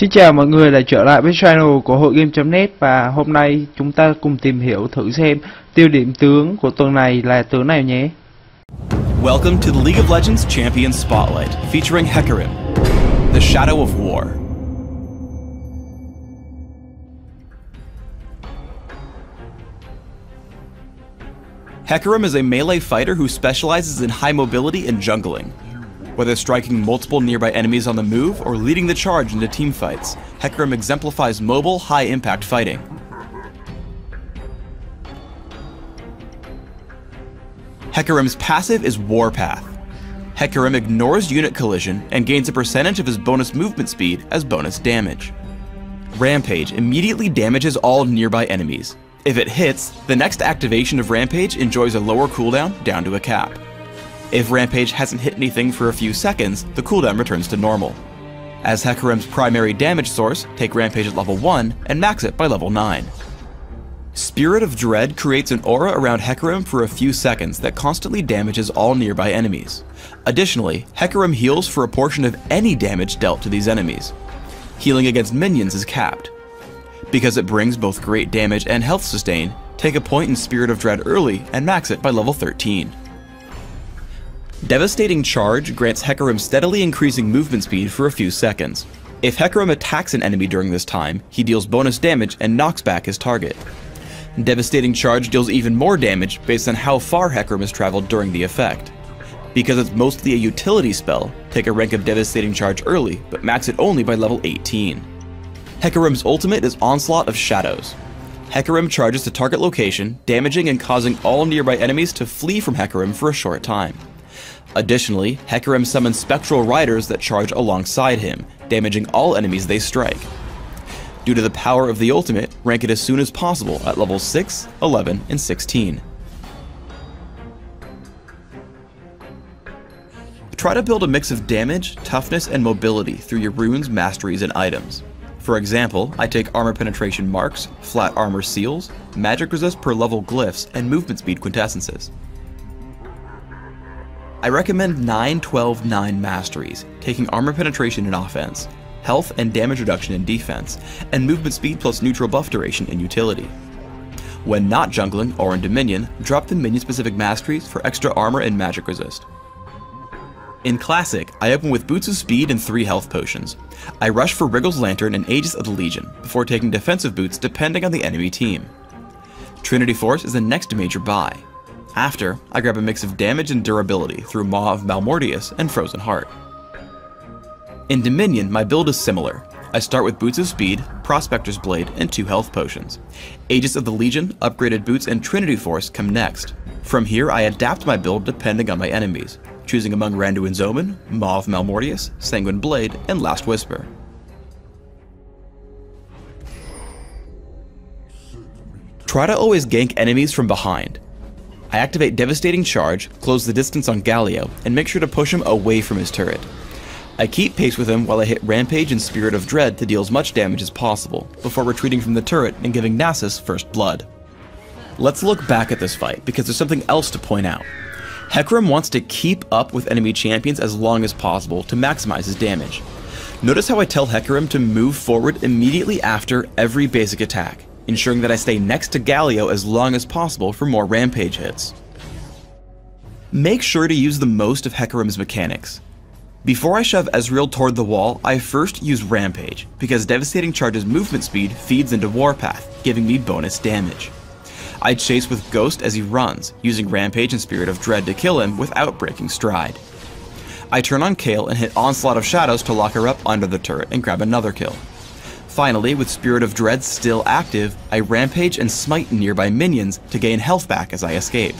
Xin chào mọi người đã trở lại với channel của hội game.net, và hôm nay chúng ta cùng tìm hiểu thử xem tiêu điểm tướng của tuần này là tướng nào nhé. Welcome to the League of Legends Champion Spotlight, featuring Hecarim, the Shadow of War. Hecarim is a melee fighter who specializes in high mobility and jungling. Whether striking multiple nearby enemies on the move or leading the charge into teamfights, Hecarim exemplifies mobile, high-impact fighting. Hecarim's passive is Warpath. Hecarim ignores unit collision and gains a percentage of his bonus movement speed as bonus damage. Rampage immediately damages all nearby enemies. If it hits, the next activation of Rampage enjoys a lower cooldown down to a cap. If Rampage hasn't hit anything for a few seconds, the cooldown returns to normal. As Hecarim's primary damage source, take Rampage at level 1 and max it by level 9. Spirit of Dread creates an aura around Hecarim for a few seconds that constantly damages all nearby enemies. Additionally, Hecarim heals for a portion of any damage dealt to these enemies. Healing against minions is capped. Because it brings both great damage and health sustain, take a point in Spirit of Dread early and max it by level 13. Devastating Charge grants Hecarim steadily increasing movement speed for a few seconds. If Hecarim attacks an enemy during this time, he deals bonus damage and knocks back his target. Devastating Charge deals even more damage based on how far Hecarim has traveled during the effect. Because it's mostly a utility spell, take a rank of Devastating Charge early, but max it only by level 18. Hecarim's ultimate is Onslaught of Shadows. Hecarim charges to target location, damaging and causing all nearby enemies to flee from Hecarim for a short time. Additionally, Hecarim summons spectral riders that charge alongside him, damaging all enemies they strike. Due to the power of the ultimate, rank it as soon as possible at levels 6, 11, and 16. Try to build a mix of damage, toughness, and mobility through your runes, masteries, and items. For example, I take armor penetration marks, flat armor seals, magic resist per level glyphs, and movement speed quintessences. I recommend 9-12-9 masteries, taking armor penetration in offense, health and damage reduction in defense, and movement speed plus neutral buff duration in utility. When not jungling or in Dominion, drop the minion-specific masteries for extra armor and magic resist. In Classic, I open with Boots of Speed and 3 health potions. I rush for Wriggle's Lantern and Aegis of the Legion, before taking defensive boots depending on the enemy team. Trinity Force is the next major buy. After, I grab a mix of damage and durability through Maw of Malmortius and Frozen Heart. In Dominion, my build is similar. I start with Boots of Speed, Prospector's Blade, and 2 health potions. Aegis of the Legion, upgraded boots, and Trinity Force come next. From here, I adapt my build depending on my enemies, choosing among Randuin's Omen, Maw of Malmortius, Sanguine Blade, and Last Whisper. Try to always gank enemies from behind. I activate Devastating Charge, close the distance on Galio, and make sure to push him away from his turret. I keep pace with him while I hit Rampage and Spirit of Dread to deal as much damage as possible, before retreating from the turret and giving Nasus first blood. Let's look back at this fight, because there's something else to point out. Hecarim wants to keep up with enemy champions as long as possible to maximize his damage. Notice how I tell Hecarim to move forward immediately after every basic attack, ensuring that I stay next to Galio as long as possible for more Rampage hits. Make sure to use the most of Hecarim's mechanics. Before I shove Ezreal toward the wall, I first use Rampage, because Devastating Charge's movement speed feeds into Warpath, giving me bonus damage. I chase with Ghost as he runs, using Rampage and Spirit of Dread to kill him without breaking stride. I turn on Kayle and hit Onslaught of Shadows to lock her up under the turret and grab another kill. Finally, with Spirit of Dread still active, I Rampage and smite nearby minions to gain health back as I escape.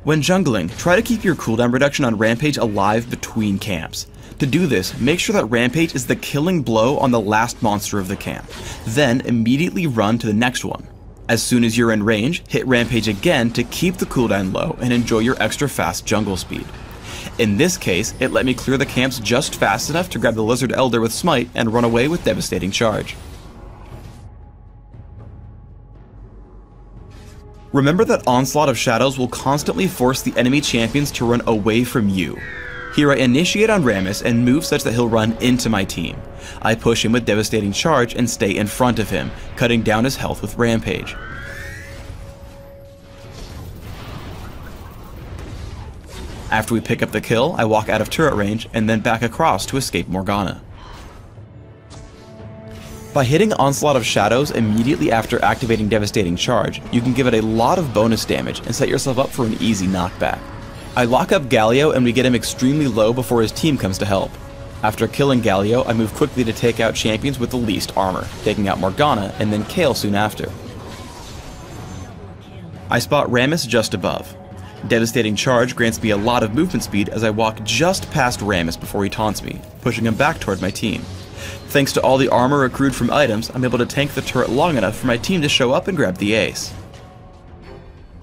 When jungling, try to keep your cooldown reduction on Rampage alive between camps. To do this, make sure that Rampage is the killing blow on the last monster of the camp, then immediately run to the next one. As soon as you're in range, hit Rampage again to keep the cooldown low and enjoy your extra fast jungle speed. In this case, it let me clear the camps just fast enough to grab the Lizard Elder with Smite and run away with Devastating Charge. Remember that Onslaught of Shadows will constantly force the enemy champions to run away from you. Here I initiate on Rammus and move such that he'll run into my team. I push him with Devastating Charge and stay in front of him, cutting down his health with Rampage. After we pick up the kill, I walk out of turret range and then back across to escape Morgana. By hitting Onslaught of Shadows immediately after activating Devastating Charge, you can give it a lot of bonus damage and set yourself up for an easy knockback. I lock up Galio and we get him extremely low before his team comes to help. After killing Galio, I move quickly to take out champions with the least armor, taking out Morgana and then Kayle soon after. I spot Rammus just above. Devastating Charge grants me a lot of movement speed as I walk just past Rammus before he taunts me, pushing him back toward my team. Thanks to all the armor accrued from items, I'm able to tank the turret long enough for my team to show up and grab the ace.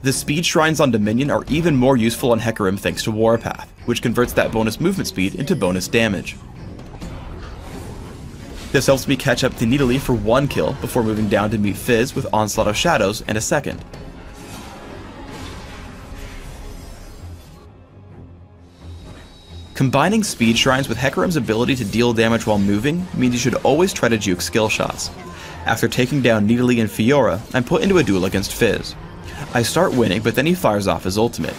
The speed shrines on Dominion are even more useful on Hecarim thanks to Warpath, which converts that bonus movement speed into bonus damage. This helps me catch up to Nidalee for 1 kill before moving down to meet Fizz with Onslaught of Shadows and a second. Combining speed shrines with Hecarim's ability to deal damage while moving means you should always try to juke skill shots. After taking down Nidalee and Fiora, I'm put into a duel against Fizz. I start winning, but then he fires off his ultimate.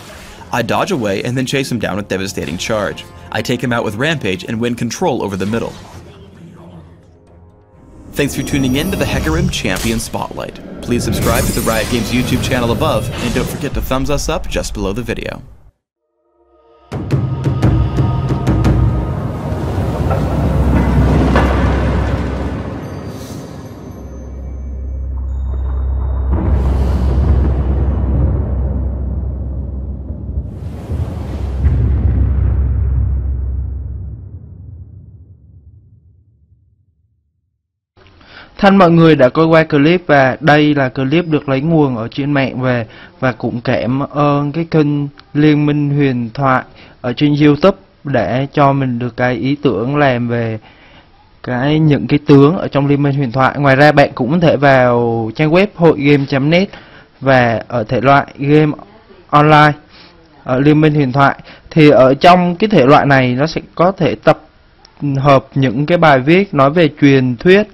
I dodge away and then chase him down with Devastating Charge. I take him out with Rampage and win control over the middle. Thanks for tuning in to the Hecarim Champion Spotlight. Please subscribe to the Riot Games YouTube channel above, and don't forget to thumbs us up just below the video. Thân mọi người đã coi qua clip và đây là clip được lấy nguồn ở trên mạng về, và cũng cảm ơn cái kênh Liên minh huyền thoại ở trên YouTube để cho mình được cái ý tưởng làm về những cái tướng ở trong Liên minh huyền thoại. Ngoài ra bạn cũng có thể vào trang web hội game.net và ở thể loại game online ở Liên minh huyền thoại, thì ở trong cái thể loại này nó sẽ có thể tập hợp những cái bài viết nói về truyền thuyết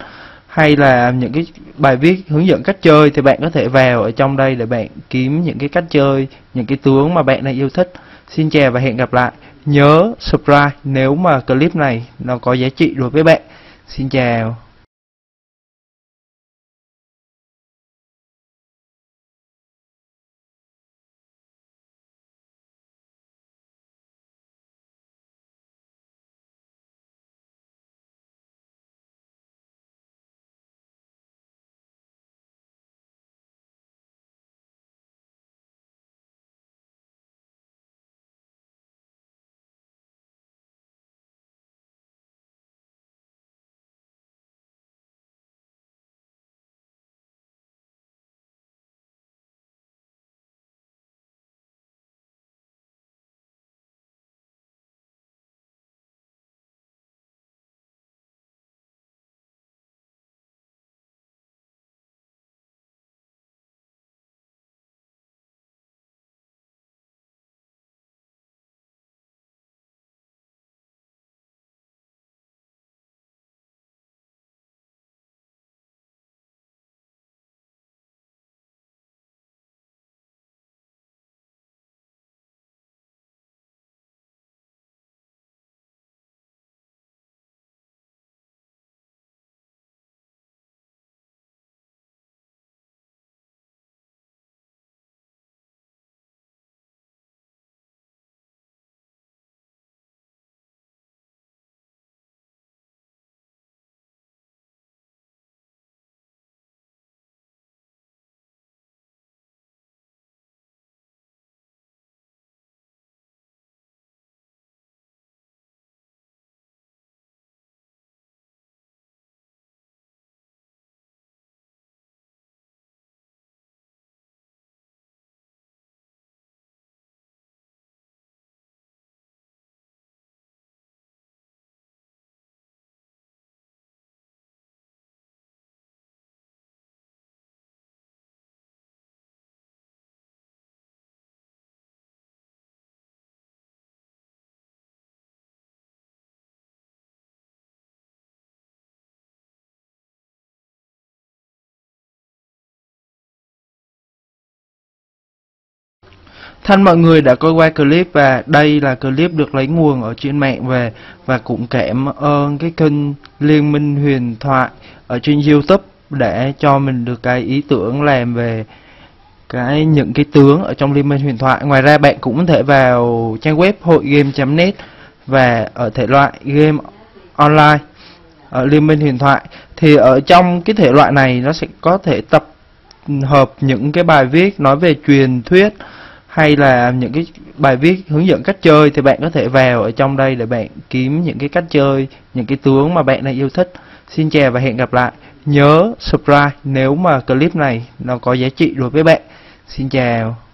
hay là những cái bài viết hướng dẫn cách chơi, thì bạn có thể vào ở trong đây để bạn kiếm những cái cách chơi, những cái tướng mà bạn đang yêu thích. Xin chào và hẹn gặp lại. Nhớ subscribe nếu mà clip này nó có giá trị đối với bạn. Xin chào. Thân mọi người đã coi qua clip và đây là clip được lấy nguồn ở trên mạng về, và cũng cảm ơn cái kênh Liên minh huyền thoại ở trên YouTube để cho mình được cái ý tưởng làm về những cái tướng ở trong Liên minh huyền thoại. Ngoài ra bạn cũng có thể vào trang web hội game.net và ở thể loại game online ở Liên minh huyền thoại. Thì ở trong cái thể loại này nó sẽ có thể tập hợp những cái bài viết nói về truyền thuyết hay là những cái bài viết hướng dẫn cách chơi, thì bạn có thể vào ở trong đây để bạn kiếm những cái cách chơi, những cái tướng mà bạn đang yêu thích. Xin chào và hẹn gặp lại. Nhớ subscribe nếu mà clip này nó có giá trị đối với bạn. Xin chào.